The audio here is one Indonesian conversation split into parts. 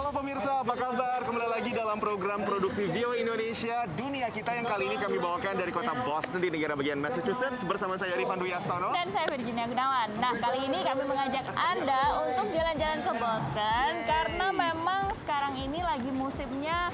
Halo pemirsa, apa kabar? Kembali lagi dalam program produksi Vio Indonesia Dunia Kita yang kali ini kami bawakan dari kota Boston di negara bagian Massachusetts bersama saya Rifan Dwi Astono. Dan saya Virginia Gunawan. Nah, kali ini kami mengajak Anda untuk jalan-jalan ke Boston karena memang sekarang ini lagi musimnya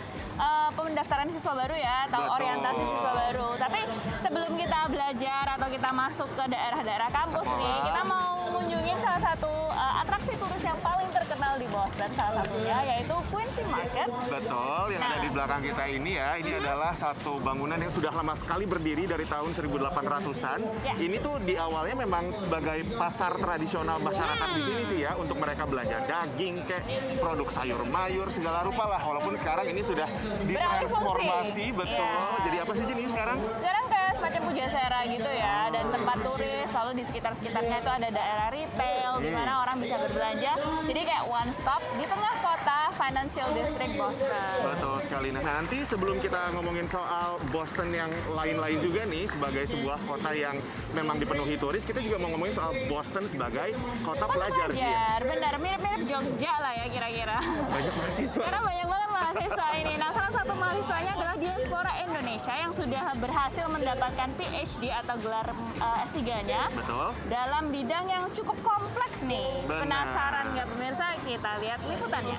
pendaftaran siswa baru ya, atau Betul. orientasi siswa baru. Tapi sebelum kita belajar atau kita masuk ke daerah-daerah kampus nih, kita mau mengunjungi salah satu atraksi turis yang paling terkenal di Boston, salah satunya yaitu Quincy Market. Betul, yang ada di belakang kita ini ya, ini adalah satu bangunan yang sudah lama sekali berdiri dari tahun 1800-an. Ya. Ini tuh di awalnya memang sebagai pasar tradisional masyarakat di sini sih ya, untuk mereka belanja daging, kayak produk sayur mayur, segala rupa lah. Walaupun sekarang ini sudah ditransformasi, Beralih fungsi. betul. Ya. Jadi apa sih jenis sekarang? Sekarang kayak semacam pujasera gitu ya, dan tempat turis, lalu di sekitar-sekitarnya itu ada daerah retail, di mana orang bisa berbelanja. Jadi kayak one stop di tengah kota Financial District Boston. Betul sekali. Nah, nanti sebelum kita ngomongin soal Boston yang lain-lain juga nih, sebagai sebuah kota yang memang dipenuhi turis, kita juga mau ngomongin soal Boston sebagai kota pelajar. Cia. Benar, mirip-mirip Jogja lah ya kira-kira. Banyak mahasiswa. Karena banyak banget mahasiswa ini. Nah, salah satu mahasiswanya adalah diaspora Indonesia yang sudah berhasil mendapatkan PhD atau gelar S3-nya Betul. dalam bidang yang cukup kompleks nih. Benar. Penasaran nggak pemirsa? Kita lihat liputannya.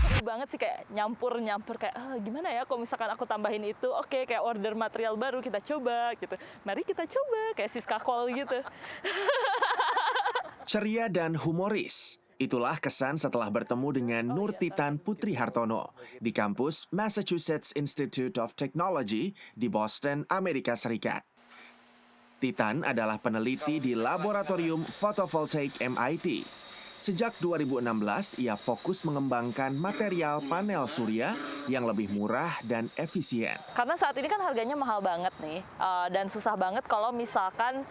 Seru banget sih, kayak nyampur kayak gimana ya kalau misalkan aku tambahin itu, oke, kayak order material baru kita coba gitu. Mari kita coba kayak Siska Kol gitu. Ceria dan humoris. Itulah kesan setelah bertemu dengan Nur Titan Putri Hartono di kampus Massachusetts Institute of Technology di Boston, Amerika Serikat. Titan adalah peneliti di Laboratorium Photovoltaik MIT. Sejak 2016, ia fokus mengembangkan material panel surya yang lebih murah dan efisien. Karena saat ini kan harganya mahal banget nih, dan susah banget kalau misalkan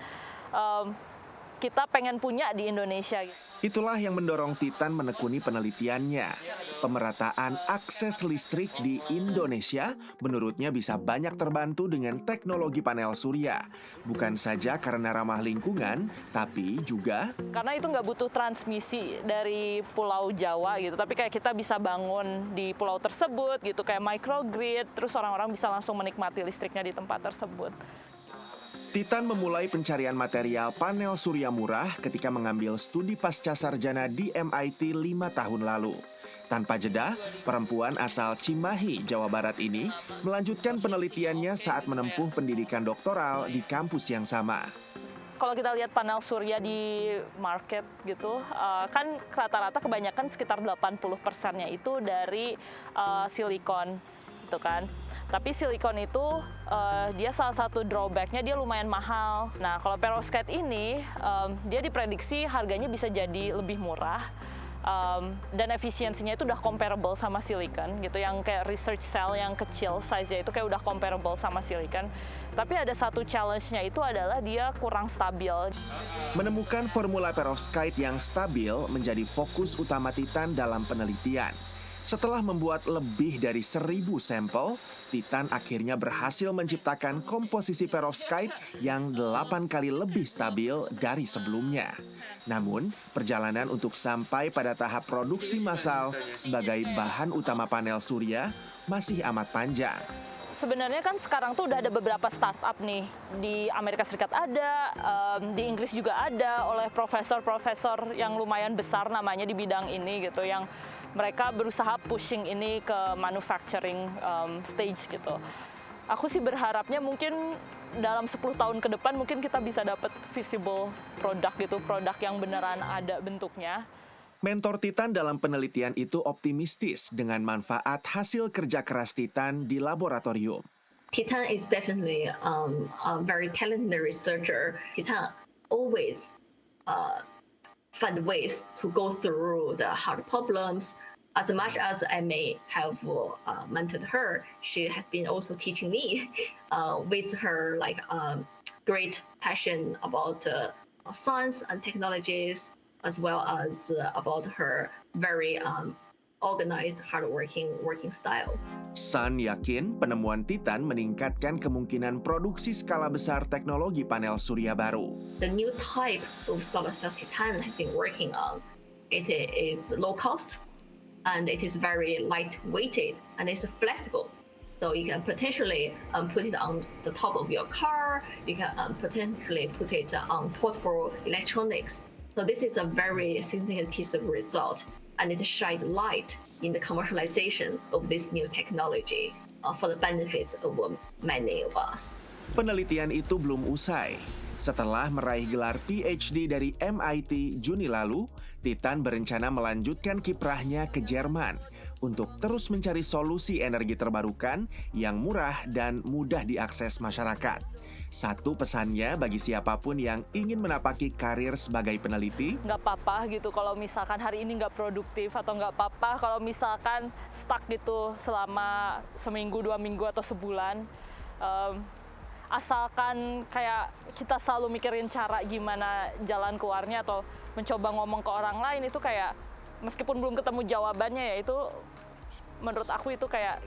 kita pengen punya di Indonesia. Itulah yang mendorong Titan menekuni penelitiannya. Pemerataan akses listrik di Indonesia menurutnya bisa banyak terbantu dengan teknologi panel surya. Bukan saja karena ramah lingkungan, tapi juga Karena itu nggak butuh transmisi dari Pulau Jawa gitu, tapi kayak kita bisa bangun di pulau tersebut gitu, kayak microgrid, terus orang-orang bisa langsung menikmati listriknya di tempat tersebut. Titan memulai pencarian material panel surya murah ketika mengambil studi pasca sarjana di MIT 5 tahun lalu. Tanpa jeda, perempuan asal Cimahi, Jawa Barat ini melanjutkan penelitiannya saat menempuh pendidikan doktoral di kampus yang sama. Kalau kita lihat panel surya di market gitu, kan rata-rata kebanyakan sekitar 80%-nya itu dari silikon gitu kan. Tapi silikon itu dia salah satu drawback-nya, dia lumayan mahal. Nah, kalau perovskite ini dia diprediksi harganya bisa jadi lebih murah, dan efisiensinya itu udah comparable sama silikon gitu. Yang kayak research cell yang kecil size-nya itu kayak udah comparable sama silikon. Tapi ada satu challenge-nya itu adalah dia kurang stabil. Menemukan formula perovskite yang stabil menjadi fokus utama Titan dalam penelitian. Setelah membuat lebih dari 1.000 sampel, Titan akhirnya berhasil menciptakan komposisi perovskite yang 8 kali lebih stabil dari sebelumnya. Namun, perjalanan untuk sampai pada tahap produksi massal sebagai bahan utama panel surya masih amat panjang. Sebenarnya kan sekarang tuh udah ada beberapa startup nih, di Amerika Serikat ada, di Inggris juga ada, oleh profesor-profesor yang lumayan besar namanya di bidang ini gitu, yang mereka berusaha pushing ini ke manufacturing stage gitu. Aku sih berharapnya mungkin dalam 10 tahun ke depan mungkin kita bisa dapat visible produk gitu, produk yang beneran ada bentuknya. Mentor Titan dalam penelitian itu optimistis dengan manfaat hasil kerja keras Titan di laboratorium. Titan is definitely a very talented researcher. Titan always find ways to go through the hard problems. As much as I may have mentored her, she has been also teaching me with her great passion about science and technologies, as well as about her very organized, hardworking working style. Sun yakin penemuan Titan meningkatkan kemungkinan produksi skala besar teknologi panel surya baru. The new type of solar cell Titan has been working on it is low cost, and it is very lightweighted, and it's flexible. So you can potentially put it on the top of your car. You can potentially put it on portable electronics. So this is a very significant piece of result, and it shed light in the commercialization of this new technology for the benefits of many of us. Penelitian itu belum usai. Setelah meraih gelar PhD dari MIT Juni lalu, Titan berencana melanjutkan kiprahnya ke Jerman untuk terus mencari solusi energi terbarukan yang murah dan mudah diakses masyarakat. Satu pesannya bagi siapapun yang ingin menapaki karir sebagai peneliti, nggak apa-apa gitu kalau misalkan hari ini nggak produktif, atau nggak apa-apa kalau misalkan stuck gitu selama seminggu, 2 minggu, atau sebulan. Asalkan kayak kita selalu mikirin cara gimana jalan keluarnya, atau mencoba ngomong ke orang lain, itu kayak meskipun belum ketemu jawabannya, ya itu menurut aku itu kayak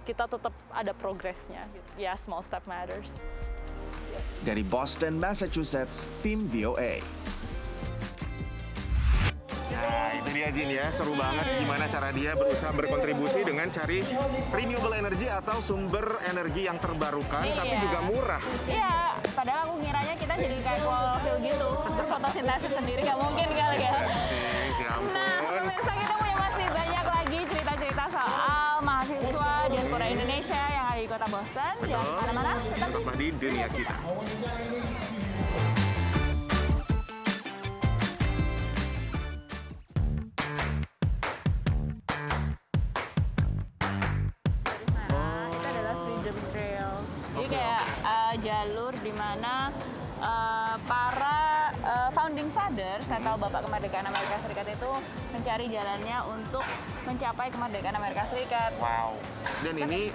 kita tetap ada progresnya. Ya, small step matters. dari Boston, Massachusetts, tim VOA. Nah, itu dia Jin ya, seru banget gimana cara dia berusaha berkontribusi dengan cari renewable energy atau sumber energi yang terbarukan, tapi juga murah. Iya, padahal aku ngiranya kita jadi kayak klorofil gitu, fotosintesis sendiri, nggak mungkin kali ya. Si ampun. Nah, pemirsa, kita punya masih banyak lagi cerita-cerita soal mahasiswa diaspora Indonesia yang ada di kota Boston. Jangan kemana-mana, Tetaplah di dunia kita. Kita adalah Freedom Trail. Jadi kayak jalur di mana para founding fathers atau Bapak Kemerdekaan Amerika Serikat itu mencari jalannya untuk mencapai kemerdekaan Amerika Serikat. Wow. Dan ini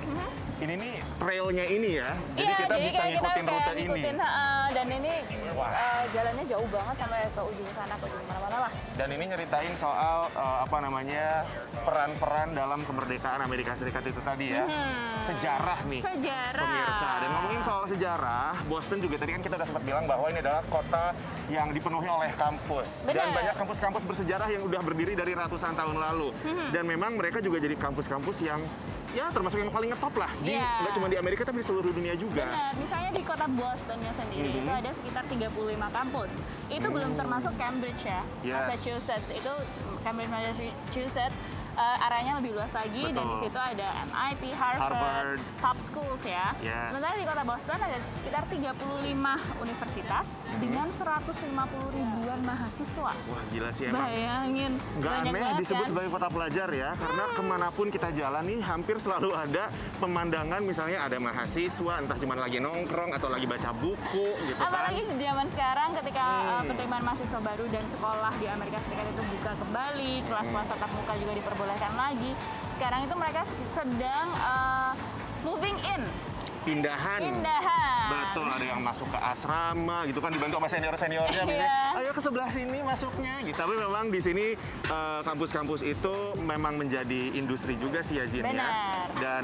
nih trailnya ini ya. Jadi Iya, kita bisa kayak ngikutin kita rute kayak ini. ngikutin, dan ini jalannya jauh banget sampai ke ujung sana, ke ujung mana-mana lah. Dan ini nyeritain soal peran-peran dalam kemerdekaan Amerika Serikat itu tadi ya. Sejarah nih. Sejarah. Pemirsa. Dan ngomongin soal sejarah, Boston juga tadi kan kita udah sempat bilang bahwa ini adalah kota yang dipenuhi oleh kampus. Dan Benar. banyak kampus-kampus bersejarah yang udah berdiri dari ratusan tahun lalu. Dan memang mereka juga jadi kampus-kampus yang ya termasuk yang paling ngetop lah. Iya. Nggak cuma di Amerika tapi di seluruh dunia juga. Benar, misalnya di kota Bostonnya sendiri itu ada sekitar 35 kampus. Itu belum termasuk Cambridge ya, Yes. Massachusetts. Itu Cambridge, Massachusetts. Areanya lebih luas lagi, dan di situ ada MIT, Harvard, top schools ya. Yes. Sementara di kota Boston ada sekitar 35 universitas dengan 150 ribuan mahasiswa. Wah gila sih emang. Bayangin, Nggak banyak aneh banget disebut kan? sebagai kota pelajar ya, karena kemanapun kita jalan nih hampir selalu ada pemandangan, misalnya ada mahasiswa entah cuma lagi nongkrong atau lagi baca buku gitu Apalagi kan. di zaman sekarang ketika penerimaan mahasiswa baru dan sekolah di Amerika Serikat itu buka kembali, kelas-kelas tatap muka juga diperbolehkan lagi. Sekarang itu mereka sedang moving in. Pindahan. Betul, ada yang masuk ke asrama gitu kan, dibantu sama senior-seniornya misalnya, ayo ke sebelah sini masuknya gitu. Tapi memang di sini kampus-kampus itu memang menjadi industri juga sih ya Jin ya. Benar. Dan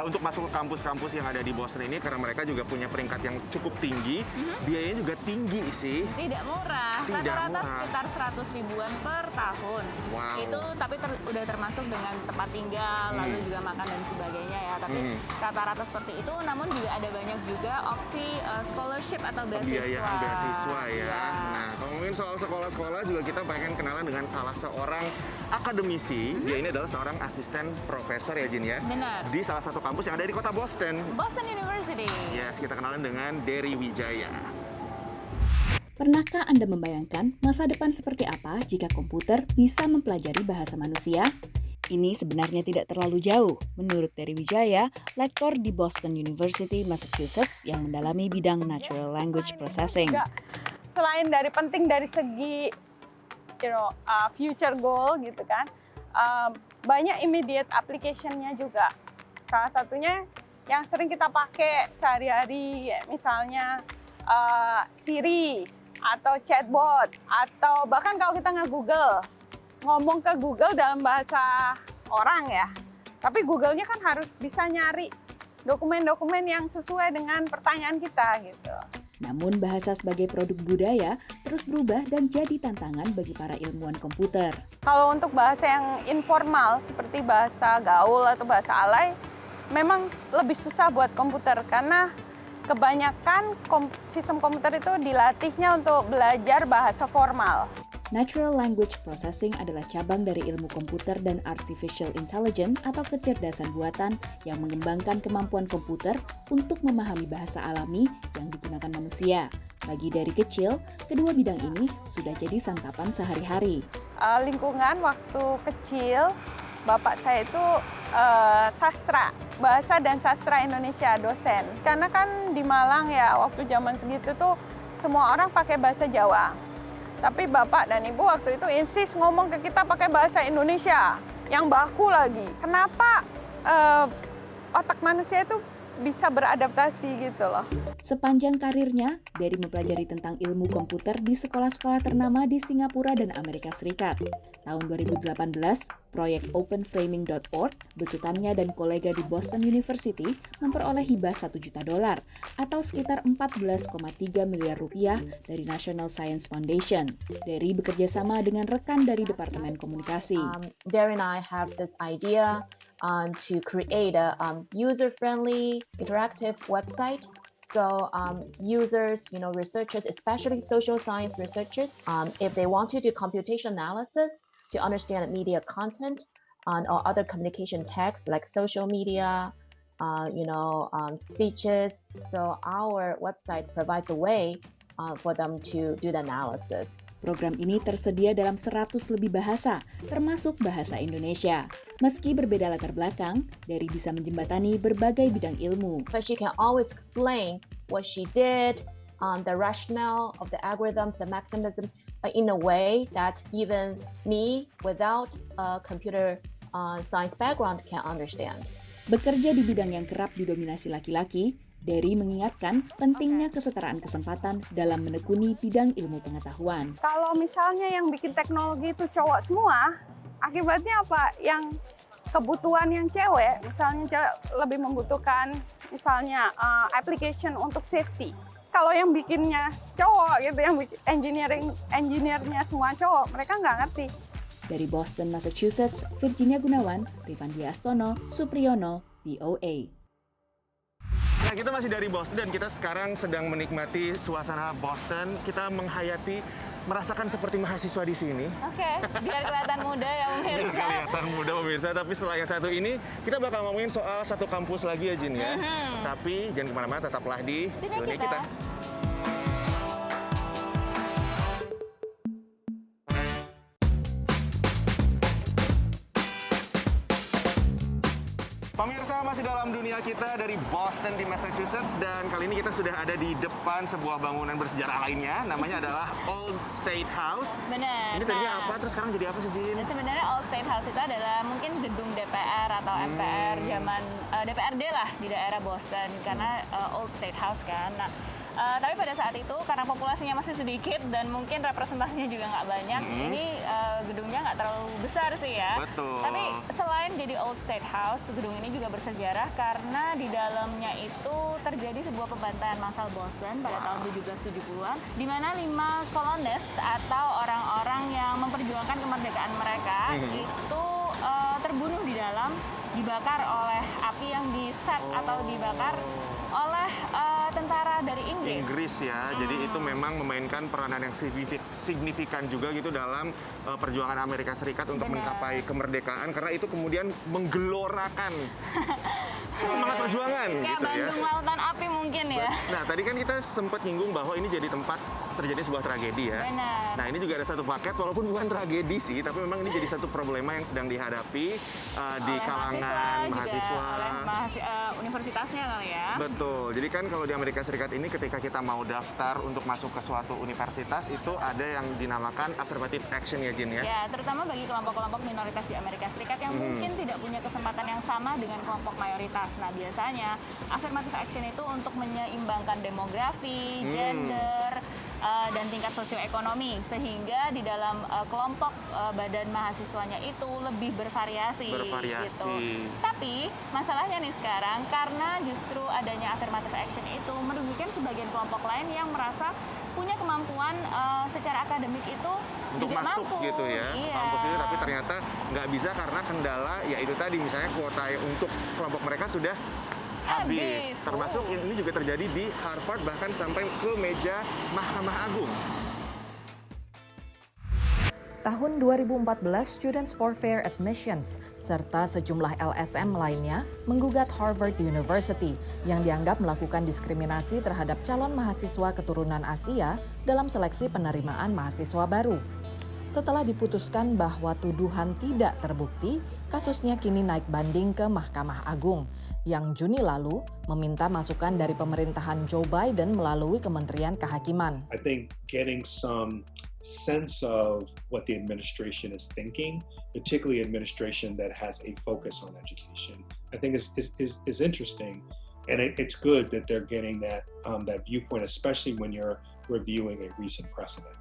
untuk masuk ke kampus-kampus yang ada di Boston ini, karena mereka juga punya peringkat yang cukup tinggi, biayanya juga tinggi sih. Tidak murah, Tidak rata-rata murah. sekitar 100 ribuan per tahun. Wow. Itu tapi udah termasuk dengan tempat tinggal, lalu juga makan dan sebagainya ya. Tapi rata-rata seperti itu, namun juga ada banyak juga opsi scholarship atau beasiswa. Pembiayaan beasiswa ya. Iya. Nah, ngomongin soal sekolah-sekolah juga kita pengen kenalan dengan salah seorang akademisi. Dia ini adalah seorang asisten profesor ya Jin ya. Benar. Di salah satu kampus yang ada di kota Boston. Boston University. Yes, kita kenalan dengan Dery Wijaya. Pernahkah Anda membayangkan masa depan seperti apa jika komputer bisa mempelajari bahasa manusia? Ini sebenarnya tidak terlalu jauh, menurut Dery Wijaya, lektor di Boston University, Massachusetts yang mendalami bidang Natural Language Processing. Selain dari penting dari segi future goal gitu kan, banyak immediate application-nya juga. Salah satunya yang sering kita pakai sehari-hari, misalnya Siri atau chatbot, atau bahkan kalau kita nge-Google, ngomong ke Google dalam bahasa orang ya, tapi Google-nya kan harus bisa nyari dokumen-dokumen yang sesuai dengan pertanyaan kita gitu. Namun bahasa sebagai produk budaya terus berubah dan jadi tantangan bagi para ilmuwan komputer. Kalau untuk bahasa yang informal seperti bahasa gaul atau bahasa alay, memang lebih susah buat komputer karena kebanyakan sistem komputer itu dilatihnya untuk belajar bahasa formal. Natural Language Processing adalah cabang dari ilmu komputer dan artificial intelligence atau kecerdasan buatan yang mengembangkan kemampuan komputer untuk memahami bahasa alami yang digunakan manusia. Bagi dari kecil, kedua bidang ini sudah jadi santapan sehari-hari. Lingkungan waktu kecil, bapak saya itu sastra, bahasa dan sastra Indonesia, dosen. Karena kan di Malang ya waktu zaman segitu tuh semua orang pakai bahasa Jawa. Tapi bapak dan ibu waktu itu insist ngomong ke kita pakai bahasa Indonesia yang baku lagi. Kenapa otak manusia itu bisa beradaptasi gitu loh. Sepanjang karirnya, Dery mempelajari tentang ilmu komputer di sekolah-sekolah ternama di Singapura dan Amerika Serikat. Tahun 2018, proyek openframing.org, besutannya dan kolega di Boston University memperoleh hibah $1 juta atau sekitar 14,3 miliar rupiah dari National Science Foundation. Dery bekerja sama dengan rekan dari Departemen Komunikasi. Dery and I have this idea to create a user-friendly, interactive website. So users, researchers, especially social science researchers, if they want to do computation analysis to understand media content or other communication text like social media, speeches, so our website provides a way for them to do the analysis. Program ini tersedia dalam 100 lebih bahasa, termasuk bahasa Indonesia. Meski berbeda latar belakang, Dery bisa menjembatani berbagai bidang ilmu. But she can always explain what she did, the rationale of the algorithms, the mechanism, in a way that even me, without a computer science background, can understand. Bekerja di bidang yang kerap didominasi laki-laki, Dery mengingatkan pentingnya kesetaraan kesempatan dalam menekuni bidang ilmu pengetahuan. Kalau misalnya yang bikin teknologi itu cowok semua, akibatnya apa? Yang kebutuhan yang cewek, misalnya cewek lebih membutuhkan misalnya application untuk safety. Kalau yang bikinnya cowok gitu, yang bikin engineer-nya semua cowok, mereka nggak ngerti. Dari Boston, Massachusetts, Virginia Gunawan, Rifandi Astono, Supriyono, VOA. Nah, kita masih dari Boston dan kita sekarang sedang menikmati suasana Boston. Kita merasakan seperti mahasiswa di sini. Oke, biar kelihatan muda ya pemirsa. Kelihatan muda pemirsa, tapi setelah yang satu ini, kita bakal ngomongin soal satu kampus lagi ya, Jin ya. Tapi jangan kemana-mana, tetaplah di dunia kita. Pemirsa, masih dalam dunia kita dari Boston di Massachusetts, dan kali ini kita sudah ada di depan sebuah bangunan bersejarah lainnya, namanya adalah Old State House. Benar. Ini tadinya apa, terus sekarang jadi apa sih, Jin? Nah, sebenarnya Old State House itu adalah mungkin gedung DPR atau MPR zaman DPRD lah di daerah Boston, karena Old State House kan. Nah, tapi pada saat itu karena populasinya masih sedikit dan mungkin representasinya juga nggak banyak, ini gedungnya nggak terlalu besar sih ya. Betul. Tapi selain jadi Old State House, gedung ini juga bersejarah karena di dalamnya itu terjadi sebuah pembantaian massal Boston pada tahun 1770-an, di mana 5 kolonist atau orang-orang yang memperjuangkan kemerdekaan mereka itu terbunuh di dalam, dibakar oleh api yang diset atau dibakar oleh tentara dari Inggris. Inggris ya, jadi itu memang memainkan peranan yang signifikan juga gitu dalam perjuangan Amerika Serikat untuk mencapai kemerdekaan, karena itu kemudian menggelorakan semangat perjuangan Kayak gitu ya. Bandung Lautan Api mungkin ya. Nah, tadi kan kita sempat nyinggung bahwa ini jadi tempat terjadi sebuah tragedi ya. Benar. Nah, ini juga ada satu paket, walaupun bukan tragedi sih, tapi memang ini jadi satu problema yang sedang dihadapi di Oleh kalangan mahasiswa. Oleh universitasnya kali ya. Betul. Jadi kan kalau di Amerika Serikat ini ketika kita mau daftar untuk masuk ke suatu universitas itu ada yang dinamakan affirmative action ya, Jin ya. Ya, terutama bagi kelompok-kelompok minoritas di Amerika Serikat yang mungkin tidak punya kesempatan yang sama dengan kelompok mayoritas. Nah, biasanya affirmative action itu untuk menyeimbangkan demografi, gender, dan tingkat sosioekonomi, sehingga di dalam kelompok badan mahasiswanya itu lebih bervariasi. Gitu. Tapi masalahnya nih sekarang, karena justru adanya affirmative action itu merugikan sebagian kelompok lain yang merasa punya kemampuan secara akademik itu untuk juga masuk mampu. gitu ya ke kampus itu, tapi ternyata nggak bisa karena kendala ya itu tadi, misalnya kuota untuk kelompok mereka sudah habis. Termasuk ini juga terjadi di Harvard, bahkan sampai ke meja Mahkamah Agung. Tahun 2014, Students for Fair Admissions serta sejumlah LSM lainnya menggugat Harvard University yang dianggap melakukan diskriminasi terhadap calon mahasiswa keturunan Asia dalam seleksi penerimaan mahasiswa baru. Setelah diputuskan bahwa tuduhan tidak terbukti, kasusnya kini naik banding ke Mahkamah Agung yang Juni lalu meminta masukan dari pemerintahan Joe Biden melalui Kementerian Kehakiman. I think getting some sense of what the administration is thinking, particularly administration that has a focus on education, I think is interesting, and it's good that they're getting that viewpoint, especially when you're reviewing a recent precedent.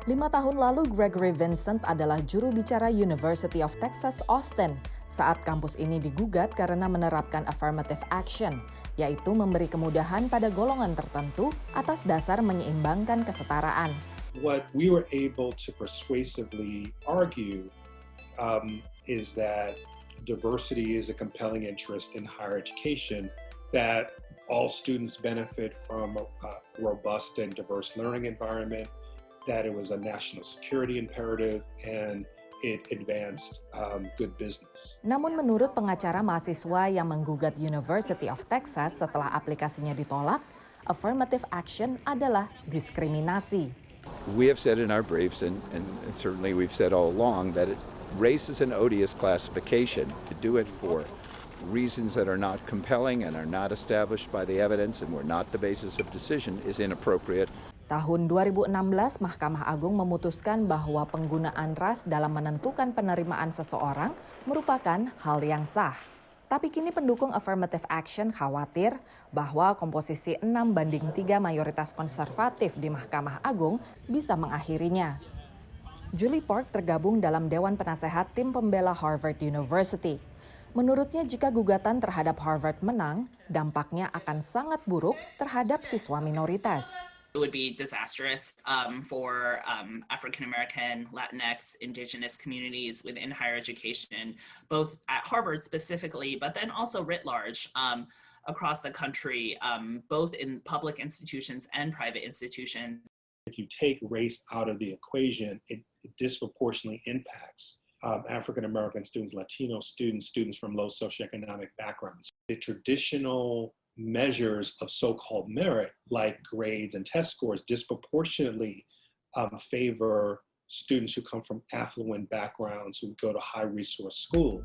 5 tahun lalu, Gregory Vincent adalah juru bicara University of Texas Austin saat kampus ini digugat karena menerapkan affirmative action, yaitu memberi kemudahan pada golongan tertentu atas dasar menyeimbangkan kesetaraan. What we were able to persuasively argue is that diversity is a compelling interest in higher education, that all students benefit from a robust and diverse learning environment, that it was a national security imperative, and it advanced good business. Namun menurut pengacara mahasiswa yang menggugat University of Texas setelah aplikasinya ditolak, affirmative action adalah diskriminasi. We have said in our briefs, and certainly we've said all along, that race is an odious classification. To do it for reasons that are not compelling and are not established by the evidence and were not the basis of decision is inappropriate. Tahun 2016, Mahkamah Agung memutuskan bahwa penggunaan ras dalam menentukan penerimaan seseorang merupakan hal yang sah. Tapi kini pendukung affirmative action khawatir bahwa komposisi 6-3 mayoritas konservatif di Mahkamah Agung bisa mengakhirinya. Julie Park tergabung dalam Dewan Penasehat Tim Pembela Harvard University. Menurutnya, jika gugatan terhadap Harvard menang, dampaknya akan sangat buruk terhadap siswa minoritas. It would be disastrous for African American, Latinx, indigenous communities within higher education, both at Harvard specifically, but then also writ large across the country, both in public institutions and private institutions. If you take race out of the equation, it disproportionately impacts African American students, Latino students, students from low socioeconomic backgrounds. The traditional measures of so-called merit, like grades and test scores, disproportionately favor students who come from affluent backgrounds who go to high-resource schools.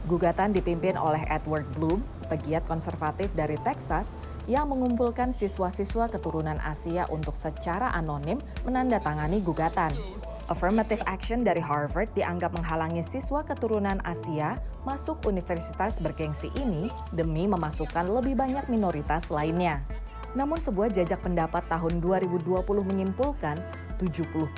Gugatan dipimpin oleh Edward Blum, pegiat konservatif dari Texas, yang mengumpulkan siswa-siswa keturunan Asia untuk secara anonim menandatangani gugatan. Affirmative action dari Harvard dianggap menghalangi siswa keturunan Asia masuk universitas bergengsi ini demi memasukkan lebih banyak minoritas lainnya. Namun sebuah jajak pendapat tahun 2020 menyimpulkan 70%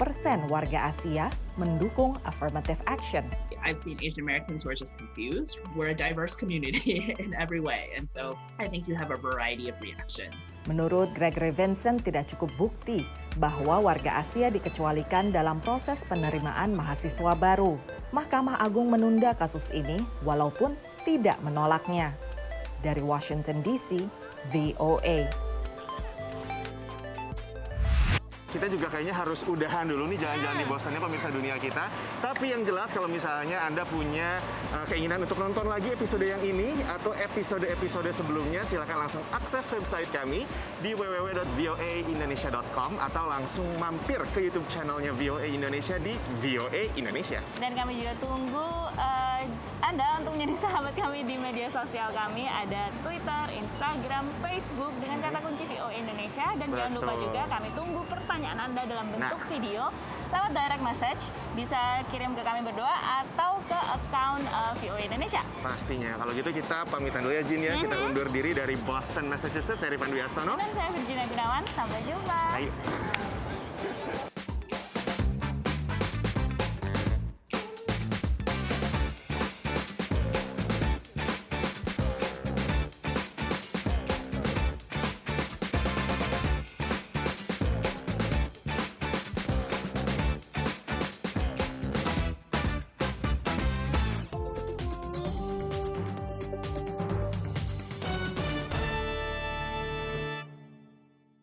warga Asia mendukung affirmative action. I've seen Asian Americans who are just confused. We're a diverse community in every way, and so I think you have a variety of reactions. Menurut Gregory Vincent, tidak cukup bukti bahwa warga Asia dikecualikan dalam proses penerimaan mahasiswa baru. Mahkamah Agung menunda kasus ini walaupun tidak menolaknya. Dari Washington DC, VOA. Kita juga kayaknya harus udahan dulu nih, jangan-jangan dibosannya pemirsa dunia kita. Tapi yang jelas kalau misalnya Anda punya keinginan untuk nonton lagi episode yang ini atau episode-episode sebelumnya, silakan langsung akses website kami di www.voaindonesia.com atau langsung mampir ke YouTube channelnya VOA Indonesia di VOA Indonesia. Dan kami juga tunggu Anda untuk menjadi sahabat kami di media sosial kami. Ada Twitter, Instagram, Facebook dengan kata kunci VOA Indonesia. Dan jangan lupa juga kami tunggu pertanyaan Anda dalam bentuk video lewat direct message. Bisa kirim ke kami berdua atau ke account VOA Indonesia. Pastinya. Kalau gitu kita pamitan dulu ya, Jin ya. Kita undur diri dari Boston, Massachusetts. Saya Rifan Dwi Astono. Dan saya Virginia Gunawan. Sampai jumpa. Ayo.